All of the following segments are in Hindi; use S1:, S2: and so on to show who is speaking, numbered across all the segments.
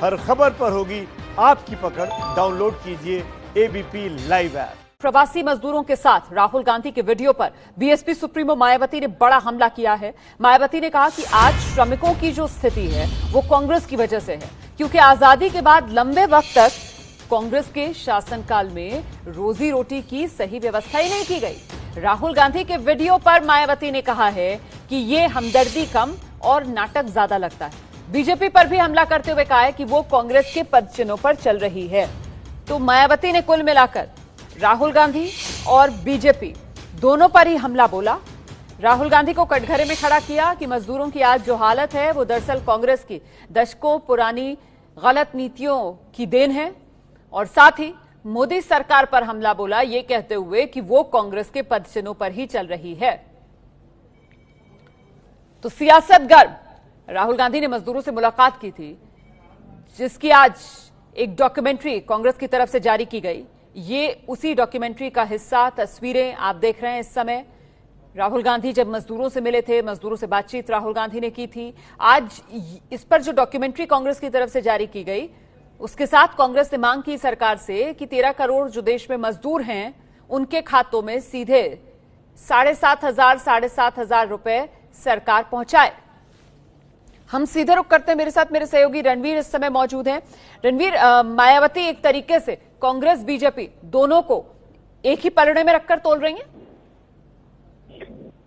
S1: हर खबर पर होगी आपकी पकड़। डाउनलोड कीजिए एबीपी लाइव ऐप।
S2: प्रवासी मजदूरों के साथ राहुल गांधी के वीडियो पर बीएसपी सुप्रीमो मायावती ने बड़ा हमला किया है। मायावती ने कहा कि आज श्रमिकों की जो स्थिति है वो कांग्रेस की वजह से है, क्योंकि आजादी के बाद लंबे वक्त तक कांग्रेस के शासनकाल में रोजी रोटी की सही व्यवस्था ही नहीं की गई। राहुल गांधी के वीडियो पर मायावती ने कहा है कि ये हमदर्दी कम और नाटक ज्यादा लगता है। बीजेपी पर भी हमला करते हुए कहा है कि वो कांग्रेस के पदचिन्हों पर चल रही है। तो मायावती ने कुल मिलाकर राहुल गांधी और बीजेपी दोनों पर ही हमला बोला। राहुल गांधी को कटघरे में खड़ा किया कि मजदूरों की आज जो हालत है वो दरअसल कांग्रेस की दशकों पुरानी गलत नीतियों की देन है, और साथ ही मोदी सरकार पर हमला बोला, ये कहते हुए कि वो कांग्रेस के पदचिन्हों पर ही चल रही है। तो सियासत गर्म। राहुल गांधी ने मजदूरों से मुलाकात की थी, जिसकी आज एक डॉक्यूमेंट्री कांग्रेस की तरफ से जारी की गई। ये उसी डॉक्यूमेंट्री का हिस्सा, तस्वीरें आप देख रहे हैं इस समय। राहुल गांधी जब मजदूरों से मिले थे, मजदूरों से बातचीत राहुल गांधी ने की थी। आज इस पर जो डॉक्यूमेंट्री कांग्रेस की तरफ से जारी की गई, उसके साथ कांग्रेस ने मांग की सरकार से कि 13 करोड़ जो देश में मजदूर हैं उनके खातों में सीधे 7,500 रुपए सरकार पहुंचाए। हम सीधे रुख करते हैं। मेरे साथ मेरे सहयोगी रणवीर इस समय मौजूद हैं। रणवीर, मायावती एक तरीके से कांग्रेस बीजेपी दोनों को एक ही पलड़े में रखकर तोल रही हैं।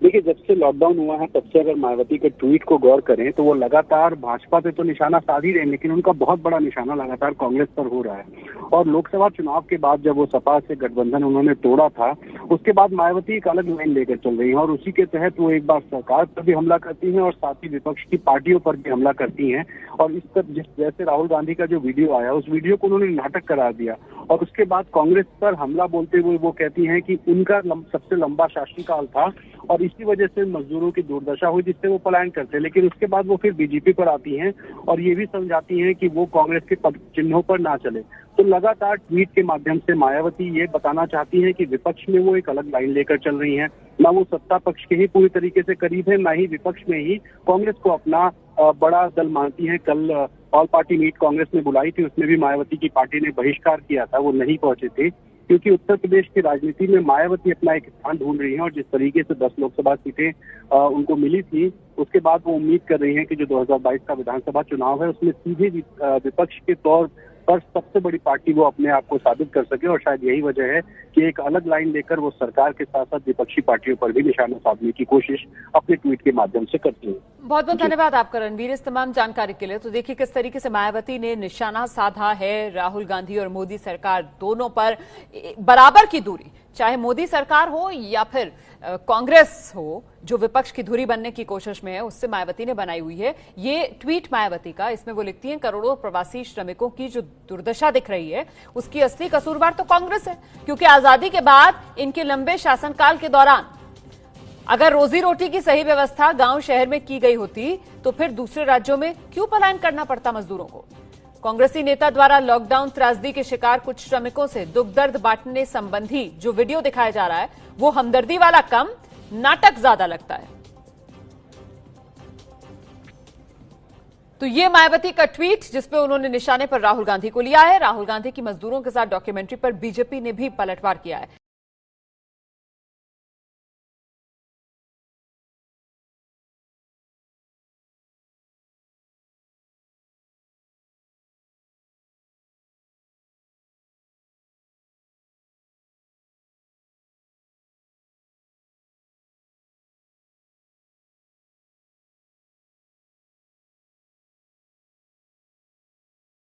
S3: देखिए, जब से लॉकडाउन हुआ है तब से अगर मायावती के ट्वीट को गौर करें तो वो लगातार भाजपा पे तो निशाना साध ही रहे, लेकिन उनका बहुत बड़ा निशाना लगातार कांग्रेस पर हो रहा है। और लोकसभा चुनाव के बाद जब वो सपा से गठबंधन उन्होंने तोड़ा था, उसके बाद मायावती एक अलग लाइन लेकर चल रही है और उसी के तहत वो एक बार सरकार पर भी हमला करती हैं और साथ ही विपक्ष की पार्टियों पर भी हमला करती हैं। और इस पर जैसे राहुल गांधी का जो वीडियो आया, उस वीडियो को उन्होंने नाटक करार दिया और उसके बाद कांग्रेस पर हमला बोलते हुए वो कहती हैं कि उनका सबसे लंबा शासनकाल था और इसी वजह से मजदूरों की दुर्दशा हुई जिससे वो पलायन करते। लेकिन उसके बाद वो फिर बीजेपी पर आती हैं और ये भी समझाती हैं कि वो कांग्रेस के पद चिन्हों पर ना चले। तो लगातार ट्वीट के माध्यम से मायावती ये बताना चाहती हैं कि विपक्ष में वो एक अलग लाइन लेकर चल रही हैं। ना वो सत्ता पक्ष के ही पूरी तरीके से करीब है, ना ही विपक्ष में ही कांग्रेस को अपना बड़ा दल मानती हैं। कल ऑल पार्टी मीट कांग्रेस ने बुलाई थी, उसमें भी मायावती की पार्टी ने बहिष्कार किया था, वो नहीं पहुंचे थे क्योंकि उत्तर प्रदेश की राजनीति में मायावती अपना एक स्थान ढूंढ रही हैं और जिस तरीके से 10 लोकसभा सीटें उनको मिली थी, उसके बाद वो उम्मीद कर रही हैं कि जो 2022 का विधानसभा चुनाव है उसमें सीधे विपक्ष के तौर पर सबसे बड़ी पार्टी वो अपने आप को साबित कर सके। और शायद यही वजह है कि एक अलग लाइन लेकर वो सरकार के साथ साथ विपक्षी पार्टियों पर भी निशाना साधने की कोशिश अपने ट्वीट के माध्यम से करती है।
S2: बहुत बहुत धन्यवाद आपका रणवीर इस तमाम जानकारी के लिए। तो देखिए किस तरीके से मायावती ने निशाना साधा है राहुल गांधी और मोदी सरकार दोनों पर। बराबर की दूरी, चाहे मोदी सरकार हो या फिर कांग्रेस हो जो विपक्ष की धुरी बनने की कोशिश में है, उससे मायावती ने बनाई हुई है। ये ट्वीट मायावती का, इसमें वो लिखती हैं करोड़ों प्रवासी श्रमिकों की जो दुर्दशा दिख रही है उसकी असली कसूरवार तो कांग्रेस है, क्योंकि आजादी के बाद इनके लंबे शासनकाल के दौरान अगर रोजी रोटी की सही व्यवस्था गांव शहर में की गई होती तो फिर दूसरे राज्यों में क्यों पलायन करना पड़ता मजदूरों को। कांग्रेसी नेता द्वारा लॉकडाउन त्रासदी के शिकार कुछ श्रमिकों से दुख दर्द बांटने संबंधी जो वीडियो दिखाया जा रहा है वो हमदर्दी वाला कम, नाटक ज्यादा लगता है। तो ये मायावती का ट्वीट जिसपे उन्होंने निशाने पर राहुल गांधी को लिया है। राहुल गांधी की मजदूरों के साथ डॉक्यूमेंट्री पर बीजेपी ने भी पलटवार किया है।